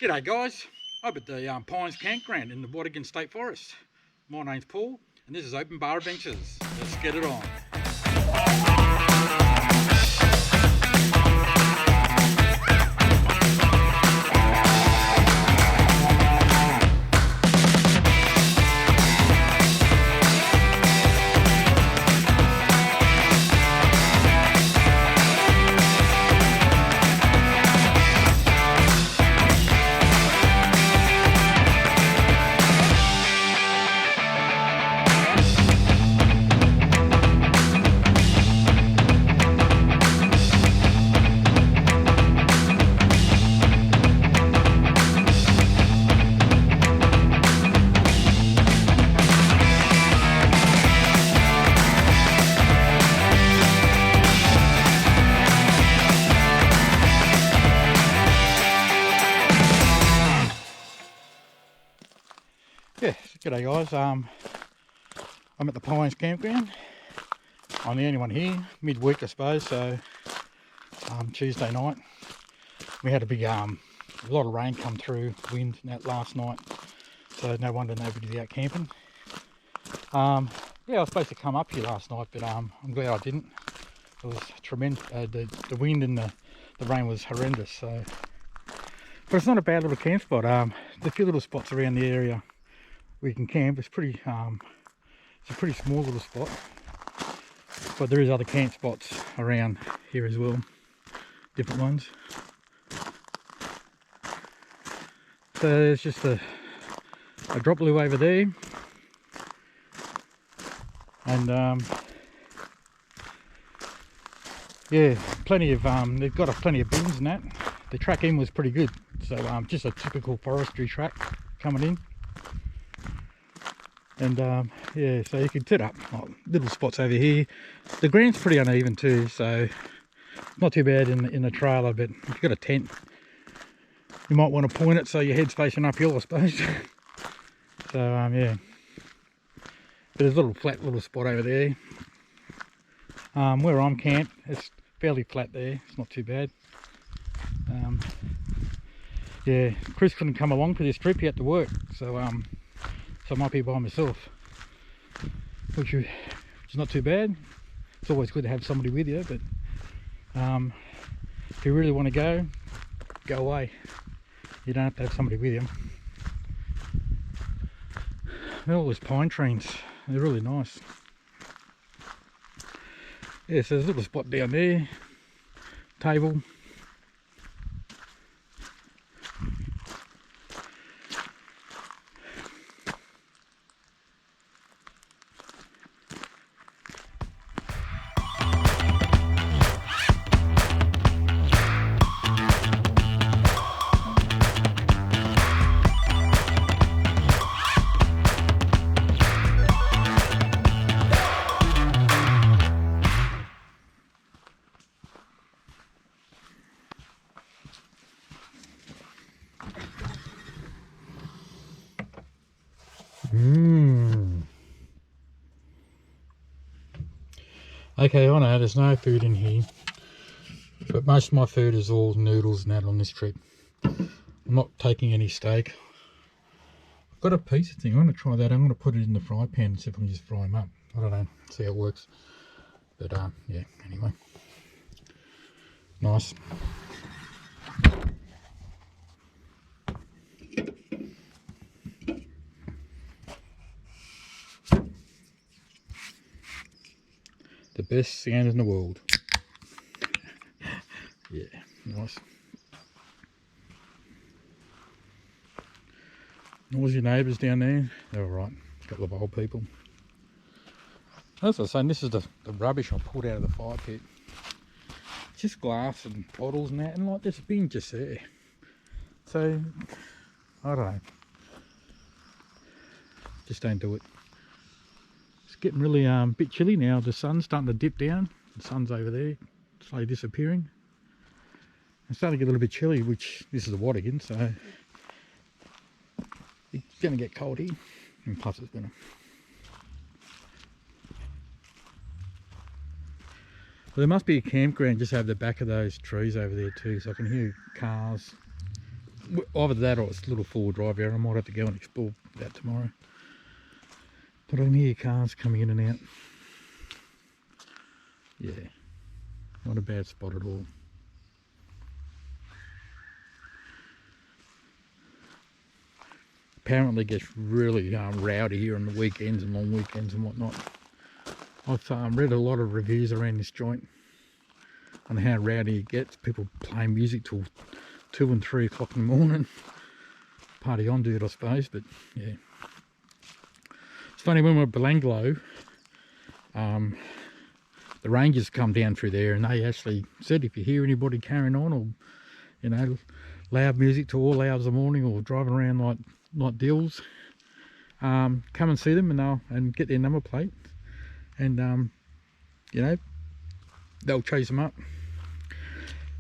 G'day guys, I'm at the Pines Campground in the Watagans State Forest. My name's Paul and this is Open Bar Adventures. Let's get it on. Yeah, g'day guys, I'm at the Pines Campground. I'm the only one here, midweek I suppose, so Tuesday night. We had a lot of rain come through, wind and that last night, so no wonder nobody's out camping. Yeah, I was supposed to come up here last night, but I'm glad I didn't. It was tremendous, the wind and the rain was horrendous, so. But it's not a bad little camp spot. There's a few little spots around the area we can camp. It's pretty it's a pretty small little spot, but there is other camp spots around here as well, different ones. So there's just a drop loo over there, and yeah, plenty of they've got plenty of bins and that. The track in was pretty good, so just a typical forestry track coming in. And yeah, so you can set up little spots over here. The ground's pretty uneven too, so not too bad in the trailer, but if you've got a tent, you might want to point it so your head's facing uphill, I suppose. So yeah, but there's a little flat little spot over there. Where I'm camped, it's fairly flat there, it's not too bad. Yeah, Chris couldn't come along for this trip, he had to work, so I might be by myself, which is not too bad. It's always good to have somebody with you, but if you really want to go away. You don't have to have somebody with you. All those pine trees, they're really nice. Yeah, so there's a little spot down there, table. Okay, I know there's no food in here, but most of my food is all noodles and that on this trip. I'm not taking any steak. I've got a pizza thing, I'm going to try that. I'm going to put it in the fry pan and see if I can just fry them up. I don't know, see how it works. But yeah, anyway. Nice. The best sound in the world. Yeah, nice. Noisy neighbours down there. They're alright. A couple of old people. As I was saying, this is the rubbish I pulled out of the fire pit. Just glass and bottles and that, and like there's a bin just there. So, I don't know. Just don't do it. It's getting really bit chilly now. The sun's starting to dip down. The sun's over there, slowly disappearing. It's starting to get a little bit chilly, which this is the Watagans, so it's going to get cold here, and plus it's going to. Well, there must be a campground just over the back of those trees over there too, so I can hear cars either that or it's a little four-wheel drive area. I might have to go and explore that tomorrow. But I can hear cars coming in and out. Yeah, not a bad spot at all. Apparently it gets really rowdy here on the weekends and long weekends and whatnot. I've read a lot of reviews around this joint on how rowdy it gets. People playing music till 2 and 3 o'clock in the morning. Party on, dude, I suppose, but yeah. It's funny, when we were at Belanglo, the rangers come down through there and they actually said if you hear anybody carrying on or, you know, loud music to all hours of the morning or driving around like dills, come and see them and get their number plate, and you know, they'll chase them up.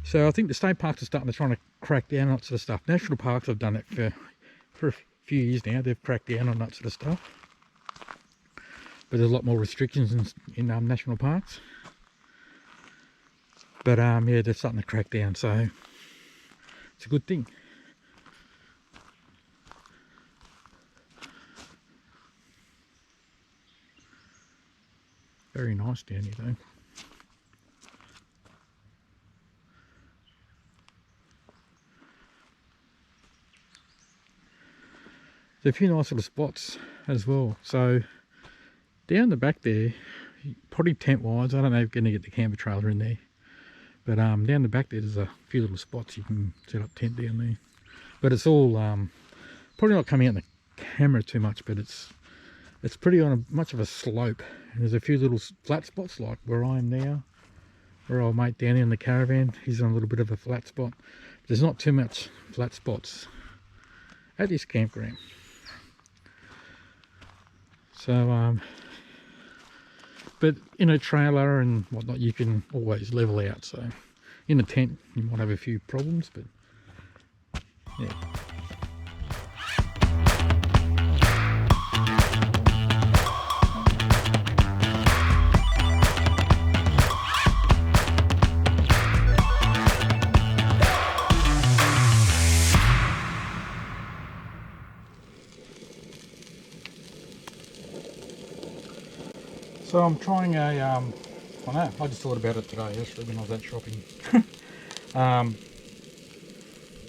So I think the state parks are starting to try to crack down on that sort of stuff. National parks have done it for a few years now. They've cracked down on that sort of stuff, but there's a lot more restrictions in national parks. But yeah, they're starting to crack down, so it's a good thing. Very nice down here though. There's a few nice little spots as well. So down the back there, probably tent wise, I don't know if you're going to get the camper trailer in there, but down the back there's a few little spots you can set up tent down there. But it's all probably not coming out in the camera too much, but it's pretty on much of a slope. And there's a few little flat spots like where I am now, where old mate down here in the caravan, he's on a little bit of a flat spot. There's not too much flat spots at this campground. So but in a trailer and whatnot you can always level out. So in a tent you might have a few problems, but yeah. So I'm trying I just thought about it today actually when I was out shopping. I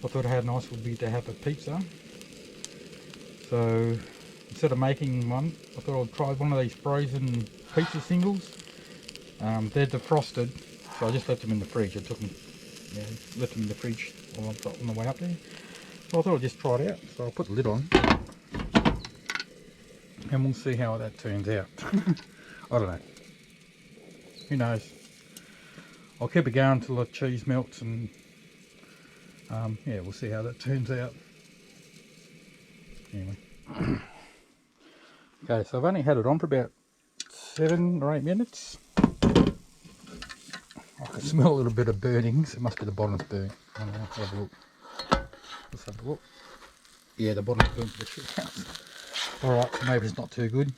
thought how nice it would be to have a pizza. So instead of making one, I thought I'd try one of these frozen pizza singles. They're defrosted, so I just left them in the fridge. I took them, left them in the fridge on the way up there. So I thought I'd just try it out. So I'll put the lid on and we'll see how that turns out. I don't know. Who knows? I'll keep it going until the cheese melts and yeah, we'll see how that turns out. Anyway. Okay, so I've only had it on for about 7 or 8 minutes. I can smell a little bit of burning, so it must be the bottom's burnt. I don't know, let's have a look. Let's have a look. Yeah, the bottom's burnt for sure. Alright, so maybe it's not too good.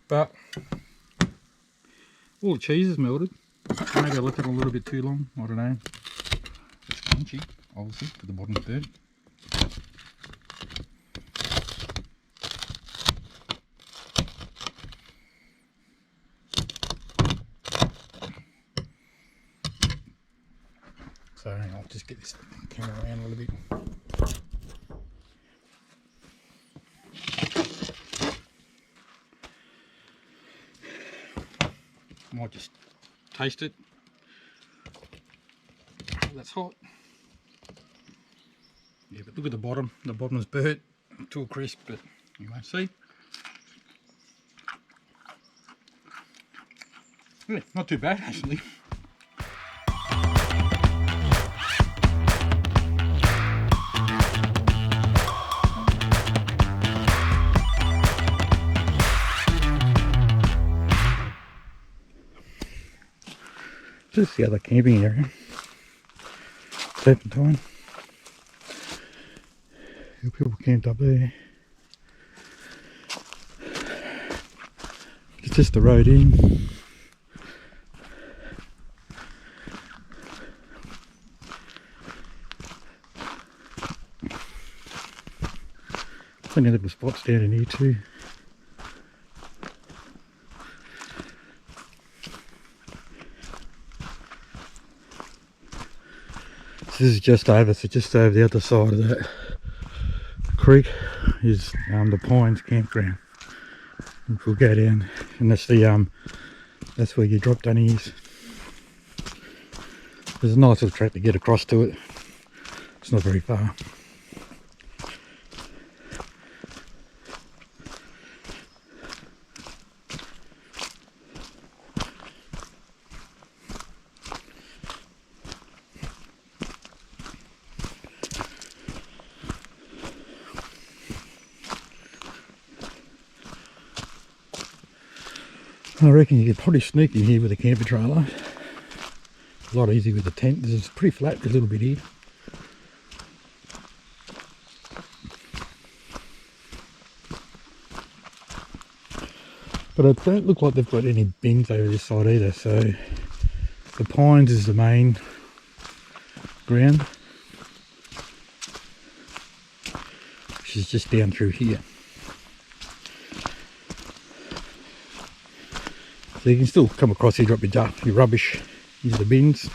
But all the cheese is melted. Maybe I left it a little bit too long. I don't know. It's crunchy, obviously, but the bottom's burnt. So I'll just get this camera around a little bit. Might just taste it. Oh, that's hot. Yeah, but look at the bottom. The bottom is burnt to a crisp, but anyway, see? Yeah, not too bad actually. This is the other camping area. Serpentine. People camped up there. It's just the road in. plenty of little spots down in here too. This is just over, so just over the other side of that creek is the Pines Campground. We'll go down, and that's the that's where your drop dunny is. There's a nice little track to get across to it. It's not very far. I reckon you could probably sneak in here with a camper trailer. A lot easier with the tent. This is pretty flat a little bit here. But it don't look like they've got any bins over this side either, so the Pines is the main ground, which is just down through here. So you can still come across here, drop your rubbish into the bins.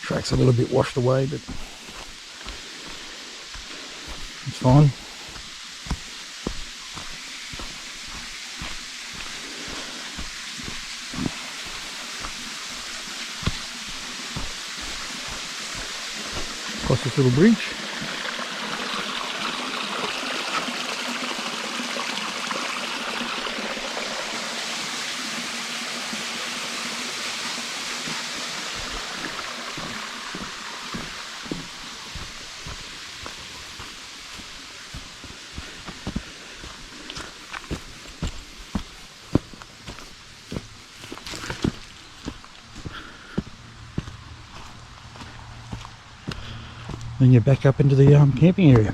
Track's a little bit washed away, but it's fine. Across this little bridge. Then you're back up into the camping area.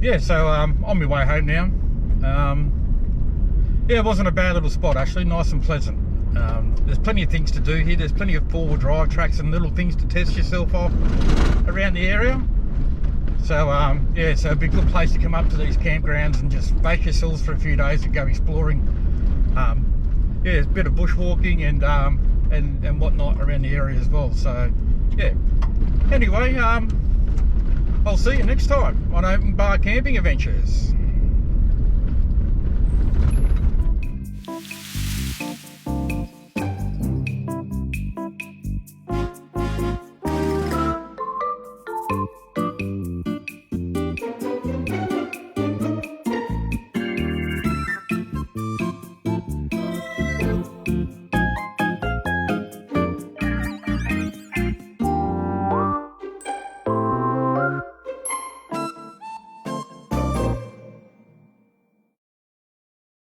Yeah, so on my way home now. Yeah, it wasn't a bad little spot actually, nice and pleasant. There's plenty of things to do here. There's plenty of four-wheel drive tracks and little things to test yourself off around the area. So yeah, so it'd be a good place to come up to these campgrounds and just bake yourselves for a few days and go exploring. Yeah, there's a bit of bushwalking and whatnot around the area as well. So yeah. Anyway, I'll see you next time on Open Bar Camping Adventures.